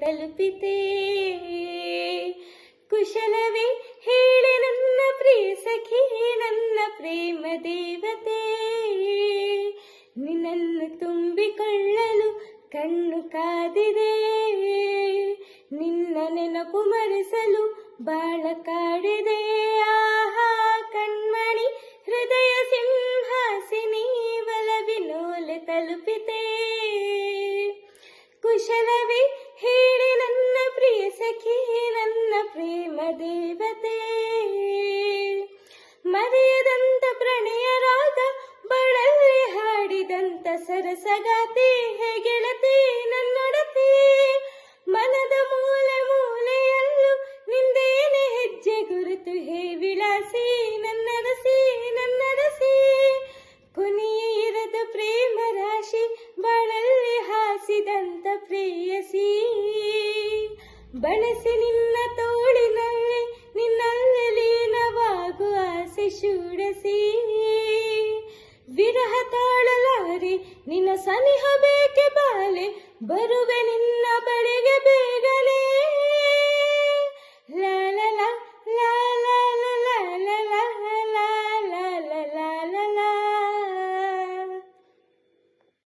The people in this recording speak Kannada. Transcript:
ತಲುಪಿತೆ. ಕುಶಲವೇ ಹೇಳಿ ನನ್ನ ಪ್ರಿಯ ಸಖಿ, ನನ್ನ ಪ್ರೇಮ ದೇವತೆ. ನಿನ್ನನ್ನು ತುಂಬಿಕೊಳ್ಳಲು ಕಣ್ಣು ಕಾದಿದೆ, ನಿನ್ನ ನೆನಪು ಮರೆಸಲು ಬಾಳ ಕಾಡಿದೆ. ಆಹಾ ಕಣ್ಮಣಿ ಹೃದಯ ಸಿಂಹಾಸಿನಿ, ಒಲವಿನೋಲೆ ತಲುಪಿತೆ. ಕುಶಲವೇ ಹೇಳಿ ನನ್ನ ಪ್ರಿಯ ಸಖಿ, ನನ್ನ ಪ್ರೇಮ ದೇವತೆ. ಮರೆಯದಂತ ಪ್ರಣಯ ರಾಗ, ಬಳಲಿ ಹಾಡಿದಂತ ಸರಸಗಾತಿ, ಗೆಳತಿ ನನ್ನೊಡತಿ. ಮನದ ಮೂಲೆ ಮೂಲೆಯಲ್ಲೂ ನಿಂದೇನೆ ಹೆಜ್ಜೆ ಗುರುತು, ಹೇ ವಿಳಾಸಿ ನನ್ನರಸಿ ನನ್ನರಸಿ. ಕೊನೆಯೇ ಇರದ ಪ್ರೇಮ ರಾಶಿ, ಬಾಳಲ್ಲಿ ಹಾಸಿದಂತ ಪ್ರೇಯಸಿ. ಬಳಸಿ ನಿನ್ನ ತೋಳಿನಲ್ಲಿ ನಿನ್ನಲ್ಲಿ ಲೀನವಾಗು ಆಸೆ ಶೂಡಸಿ. ವಿರಹ ತಾಳಲಾರೆ ನಿನ್ನ ಸನಿಹ ಬೇಕೆ ಬಾಲೆ, ಬರುವೆ ನಿನ್ನ ಬಳಿಗೆ ಬೇಗನೆ.